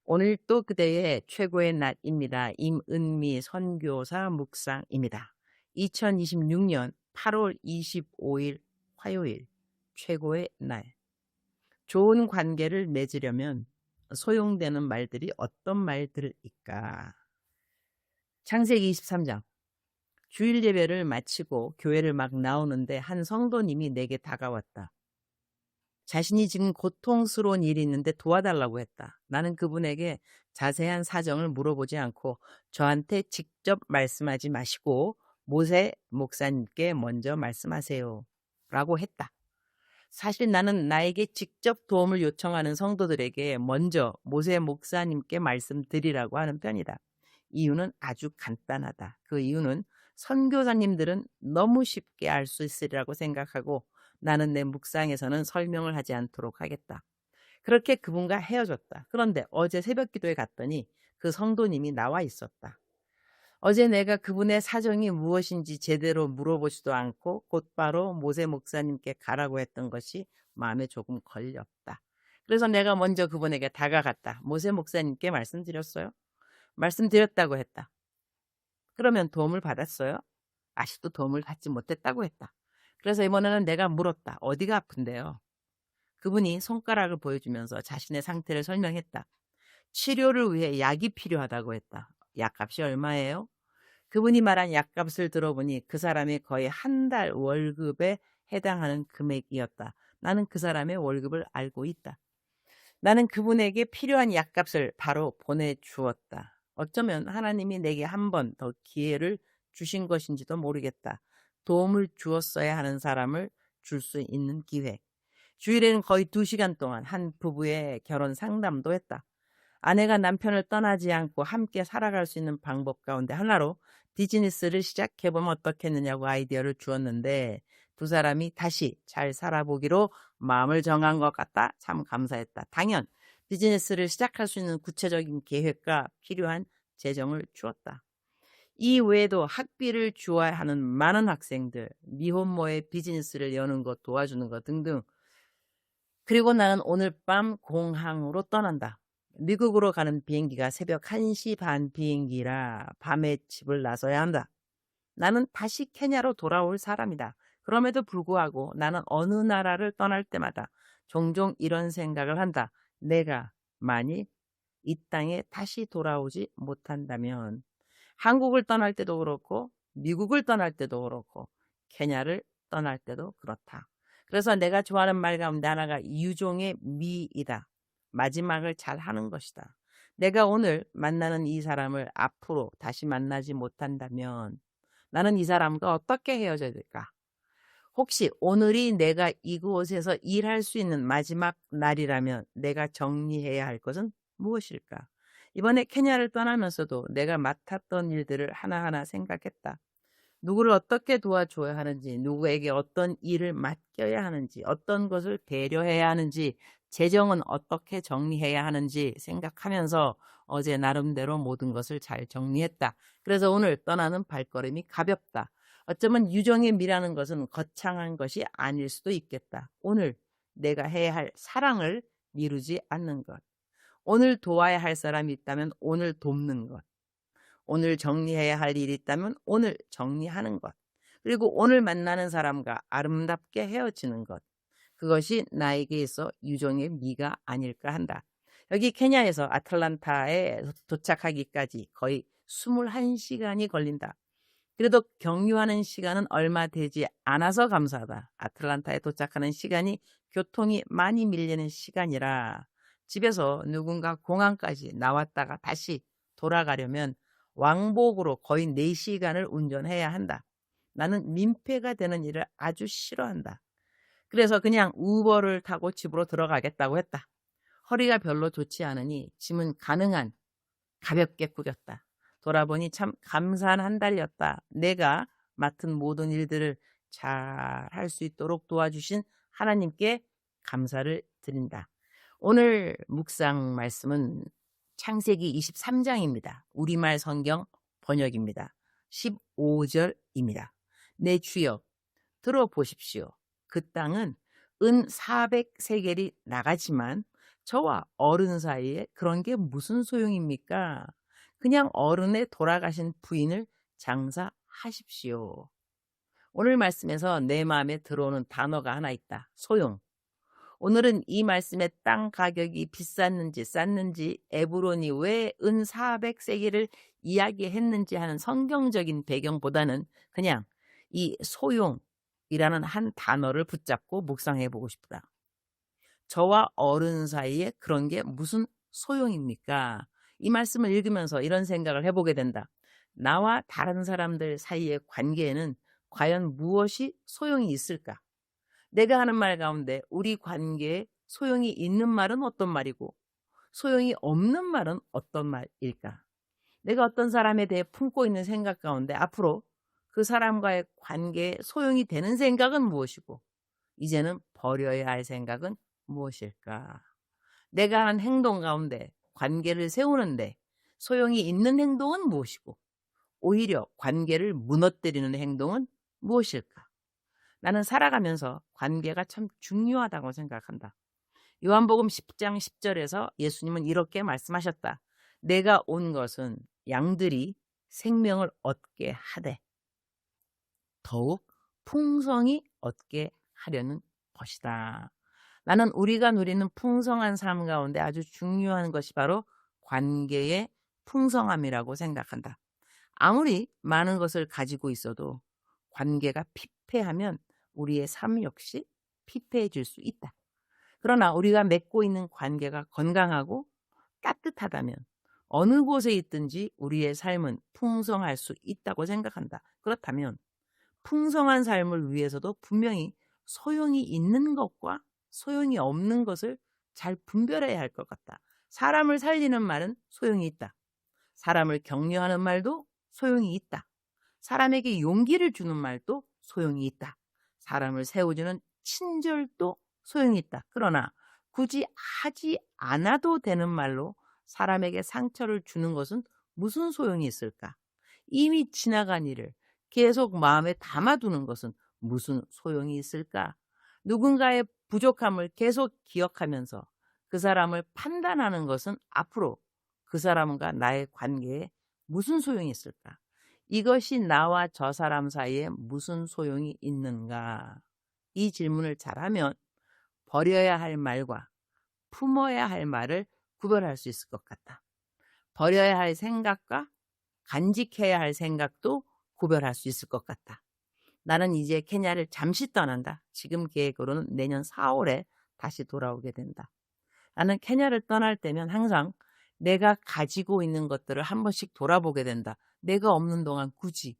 오늘 또 그대의 최고의 날입니다. 임은미 선교사 묵상입니다. 2026년 8월 25일 화요일 최고의 날. 좋은 관계를 맺으려면 소용되는 말들이 어떤 말들일까? 창세기 23장. 주일 예배를 마치고 교회를 막 나오는데 한 성도님이 내게 다가왔다. 자신이 지금 고통스러운 일이 있는데 도와달라고 했다. 나는 그분에게 자세한 사정을 물어보지 않고 저한테 직접 말씀하지 마시고 모세 목사님께 먼저 말씀하세요 라고 했다. 사실 나는 나에게 직접 도움을 요청하는 성도들에게 먼저 모세 목사님께 말씀드리라고 하는 편이다. 이유는 아주 간단하다. 그 이유는 선교사님들은 너무 쉽게 알 수 있으리라고 생각하고 나는 내 묵상에서는 설명을 하지 않도록 하겠다. 그렇게 그분과 헤어졌다. 그런데 어제 새벽 기도에 갔더니 그 성도님이 나와 있었다. 어제 내가 그분의 사정이 무엇인지 제대로 물어보지도 않고 곧바로 모세 목사님께 가라고 했던 것이 마음에 조금 걸렸다. 그래서 내가 먼저 그분에게 다가갔다. 모세 목사님께 말씀드렸어요? 말씀드렸다고 했다. 그러면 도움을 받았어요? 아직도 도움을 받지 못했다고 했다. 그래서 이번에는 내가 물었다. 어디가 아픈데요? 그분이 손가락을 보여주면서 자신의 상태를 설명했다. 치료를 위해 약이 필요하다고 했다. 약값이 얼마예요? 그분이 말한 약값을 들어보니 그 사람의 거의 한 달 월급에 해당하는 금액이었다. 나는 그 사람의 월급을 알고 있다. 나는 그분에게 필요한 약값을 바로 보내주었다. 어쩌면 하나님이 내게 한 번 더 기회를 주신 것인지도 모르겠다. 도움을 주었어야 하는 사람을 줄 수 있는 기회. 주일에는 거의 2시간 동안 한 부부의 결혼 상담도 했다. 아내가 남편을 떠나지 않고 함께 살아갈 수 있는 방법 가운데 하나로 비즈니스를 시작해보면 어떻겠느냐고 아이디어를 주었는데 두 사람이 다시 잘 살아보기로 마음을 정한 것 같다. 참 감사했다. 당연 비즈니스를 시작할 수 있는 구체적인 계획과 필요한 재정을 주었다. 이 외에도 학비를 주어야 하는 많은 학생들, 미혼모의 비즈니스를 여는 것 도와주는 것 등등. 그리고 나는 오늘 밤 공항으로 떠난다. 미국으로 가는 비행기가 새벽 1시 반 비행기라 밤에 집을 나서야 한다. 나는 다시 케냐로 돌아올 사람이다. 그럼에도 불구하고 나는 어느 나라를 떠날 때마다 종종 이런 생각을 한다. 내가 만일 이 땅에 다시 돌아오지 못한다면 한국을 떠날 때도 그렇고 미국을 떠날 때도 그렇고 케냐를 떠날 때도 그렇다. 그래서 내가 좋아하는 말 가운데 하나가 유종의 미이다. 마지막을 잘 하는 것이다. 내가 오늘 만나는 이 사람을 앞으로 다시 만나지 못한다면 나는 이 사람과 어떻게 헤어져야 될까? 혹시 오늘이 내가 이곳에서 일할 수 있는 마지막 날이라면 내가 정리해야 할 것은 무엇일까? 이번에 케냐를 떠나면서도 내가 맡았던 일들을 하나하나 생각했다. 누구를 어떻게 도와줘야 하는지, 누구에게 어떤 일을 맡겨야 하는지, 어떤 것을 배려해야 하는지, 재정은 어떻게 정리해야 하는지 생각하면서 어제 나름대로 모든 것을 잘 정리했다. 그래서 오늘 떠나는 발걸음이 가볍다. 어쩌면 유정의 미라는 것은 거창한 것이 아닐 수도 있겠다. 오늘 내가 해야 할 사랑을 미루지 않는 것. 오늘 도와야 할 사람이 있다면 오늘 돕는 것. 오늘 정리해야 할 일이 있다면 오늘 정리하는 것. 그리고 오늘 만나는 사람과 아름답게 헤어지는 것. 그것이 나에게 있어 유종의 미가 아닐까 한다. 여기 케냐에서 아틀란타에 도착하기까지 거의 21시간이 걸린다. 그래도 경유하는 시간은 얼마 되지 않아서 감사하다. 아틀란타에 도착하는 시간이 교통이 많이 밀리는 시간이라 집에서 누군가 공항까지 나왔다가 다시 돌아가려면 왕복으로 거의 4시간을 운전해야 한다. 나는 민폐가 되는 일을 아주 싫어한다. 그래서 그냥 우버를 타고 집으로 들어가겠다고 했다. 허리가 별로 좋지 않으니 짐은 가능한 가볍게 꾸렸다. 돌아보니 참 감사한 한 달이었다. 내가 맡은 모든 일들을 잘 할 수 있도록 도와주신 하나님께 감사를 드린다. 오늘 묵상 말씀은 창세기 23장입니다. 우리말 성경 번역입니다. 15절입니다. 내 주여 들어보십시오. 그 땅은 은 400세겔이 나가지만 저와 어른 사이에 그런 게 무슨 소용입니까? 그냥 어른의 돌아가신 부인을 장사하십시오. 오늘 말씀에서 내 마음에 들어오는 단어가 하나 있다. 소용. 오늘은 이 말씀의 땅 가격이 비쌌는지 쌌는지 에브론이 왜 은 400세기를 이야기했는지 하는 성경적인 배경보다는 그냥 이 소용이라는 한 단어를 붙잡고 묵상해 보고 싶다. 저와 어른 사이에 그런 게 무슨 소용입니까? 이 말씀을 읽으면서 이런 생각을 해보게 된다. 나와 다른 사람들 사이의 관계에는 과연 무엇이 소용이 있을까? 내가 하는 말 가운데 우리 관계에 소용이 있는 말은 어떤 말이고 소용이 없는 말은 어떤 말일까? 내가 어떤 사람에 대해 품고 있는 생각 가운데 앞으로 그 사람과의 관계에 소용이 되는 생각은 무엇이고 이제는 버려야 할 생각은 무엇일까? 내가 하는 행동 가운데 관계를 세우는데 소용이 있는 행동은 무엇이고 오히려 관계를 무너뜨리는 행동은 무엇일까? 나는 살아가면서 관계가 참 중요하다고 생각한다. 요한복음 10장 10절에서 예수님은 이렇게 말씀하셨다. 내가 온 것은 양들이 생명을 얻게 하되 더욱 풍성히 얻게 하려는 것이다. 나는 우리가 누리는 풍성한 삶 가운데 아주 중요한 것이 바로 관계의 풍성함이라고 생각한다. 아무리 많은 것을 가지고 있어도 관계가 피폐하면 우리의 삶 역시 피폐해질 수 있다. 그러나 우리가 맺고 있는 관계가 건강하고 따뜻하다면 어느 곳에 있든지 우리의 삶은 풍성할 수 있다고 생각한다. 그렇다면 풍성한 삶을 위해서도 분명히 소용이 있는 것과 소용이 없는 것을 잘 분별해야 할 것 같다. 사람을 살리는 말은 소용이 있다. 사람을 격려하는 말도 소용이 있다. 사람에게 용기를 주는 말도 소용이 있다. 사람을 세워주는 친절도 소용이 있다. 그러나 굳이 하지 않아도 되는 말로 사람에게 상처를 주는 것은 무슨 소용이 있을까? 이미 지나간 일을 계속 마음에 담아두는 것은 무슨 소용이 있을까? 누군가의 부족함을 계속 기억하면서 그 사람을 판단하는 것은 앞으로 그 사람과 나의 관계에 무슨 소용이 있을까? 이것이 나와 저 사람 사이에 무슨 소용이 있는가? 이 질문을 잘하면 버려야 할 말과 품어야 할 말을 구별할 수 있을 것 같다. 버려야 할 생각과 간직해야 할 생각도 구별할 수 있을 것 같다. 나는 이제 케냐를 잠시 떠난다. 지금 계획으로는 내년 4월에 다시 돌아오게 된다. 나는 케냐를 떠날 때면 항상 내가 가지고 있는 것들을 한 번씩 돌아보게 된다. 내가 없는 동안 굳이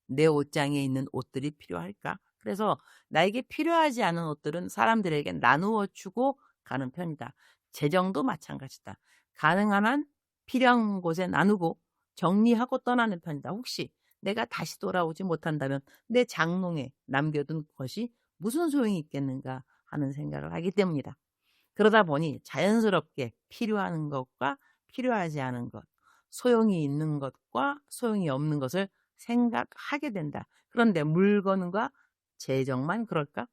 내 옷장에 있는 옷들이 필요할까? 그래서 나에게 필요하지 않은 옷들은 사람들에게 나누어 주고 가는 편이다. 재정도 마찬가지다. 가능한 한 필요한 곳에 나누고 정리하고 떠나는 편이다. 혹시 내가 다시 돌아오지 못한다면 내 장롱에 남겨둔 것이 무슨 소용이 있겠는가 하는 생각을 하기 때문이다. 그러다 보니 자연스럽게 필요한 것과 필요하지 않은 것, 소용이 있는 것과 소용이 없는 것을 생각하게 된다. 그런데 물건과 재정만 그럴까?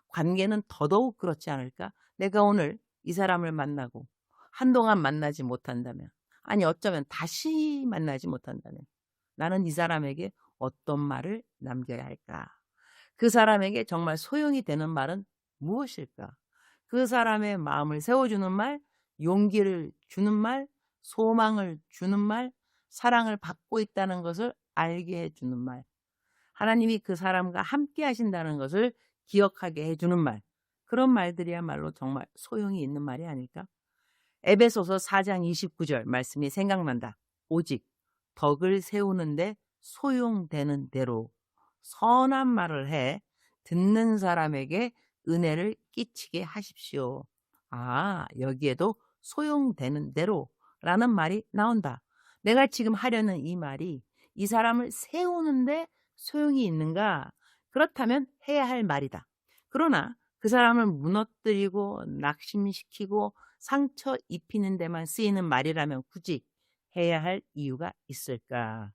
관계는 더더욱 그렇지 않을까? 내가 오늘 이 사람을 만나고 한동안 만나지 못한다면, 아니 어쩌면 다시 만나지 못한다면 나는 이 사람에게 어떤 말을 남겨야 할까? 그 사람에게 정말 소용이 되는 말은 무엇일까? 그 사람의 마음을 세워주는 말, 용기를 주는 말, 소망을 주는 말, 사랑을 받고 있다는 것을 알게 해주는 말, 하나님이 그 사람과 함께 하신다는 것을 기억하게 해주는 말, 그런 말들이야말로 정말 소용이 있는 말이 아닐까? 에베소서 4장 29절 말씀이 생각난다. 오직 덕을 세우는데 소용되는 대로 선한 말을 해 듣는 사람에게 은혜를 끼치게 하십시오. 아, 여기에도 소용되는 대로라는 말이 나온다. 내가 지금 하려는 이 말이 이 사람을 세우는데 소용이 있는가? 그렇다면 해야 할 말이다. 그러나 그 사람을 무너뜨리고 낙심시키고 상처 입히는 데만 쓰이는 말이라면 굳이 해야 할 이유가 있을까?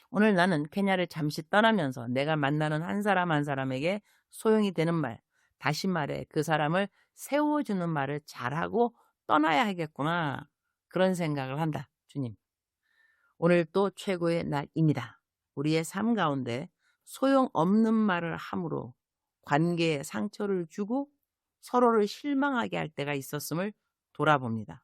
오늘 나는 케냐를 잠시 떠나면서 내가 만나는 한 사람 한 사람에게 소용이 되는 말, 다시 말해 그 사람을 세워주는 말을 잘하고 떠나야 하겠구나. 그런 생각을 한다. 주님. 오늘 또 최고의 날입니다. 우리의 삶 가운데 소용없는 말을 함으로 관계에 상처를 주고 서로를 실망하게 할 때가 있었음을 돌아봅니다.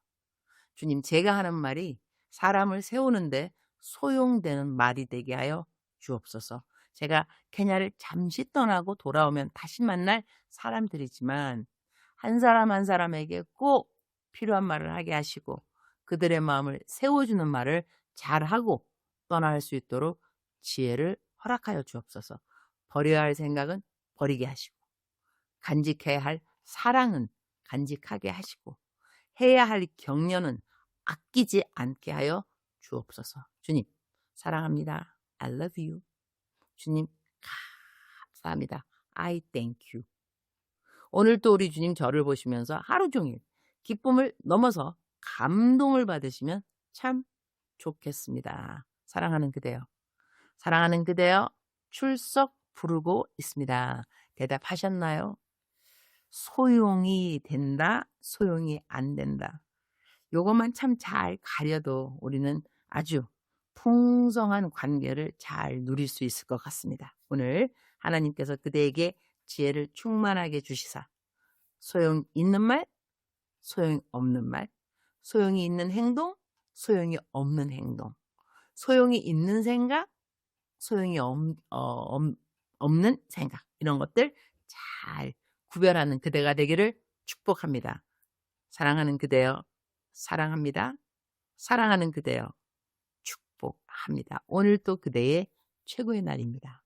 주님, 제가 하는 말이 사람을 세우는데 소용되는 말이 되게 하여 주옵소서. 제가 케냐를 잠시 떠나고 돌아오면 다시 만날 사람들이지만 한 사람 한 사람에게 꼭 필요한 말을 하게 하시고 그들의 마음을 세워주는 말을 잘하고 떠날 수 있도록 지혜를 허락하여 주옵소서. 버려야 할 생각은 버리게 하시고 간직해야 할 사랑은 간직하게 하시고 해야 할 격려는 아끼지 않게 하여 주옵소서. 주님, 사랑합니다. I love you. 주님, 감사합니다. I thank you. 오늘 또 우리 주님 저를 보시면서 하루 종일 기쁨을 넘어서 감동을 받으시면 참 좋겠습니다. 사랑하는 그대여. 사랑하는 그대여 출석 부르고 있습니다. 대답하셨나요? 소용이 된다, 소용이 안 된다. 요것만 참 잘 가려도 우리는 아주 풍성한 관계를 잘 누릴 수 있을 것 같습니다. 오늘 하나님께서 그대에게 지혜를 충만하게 주시사 소용 있는 말, 소용 없는 말, 소용이 있는 행동, 소용이 없는 행동, 소용이 있는 생각, 소용이 없는 생각, 이런 것들 잘 구별하는 그대가 되기를 축복합니다. 사랑하는 그대여, 사랑합니다. 사랑하는 그대여, 축복합니다. 오늘 또 그대의 최고의 날입니다.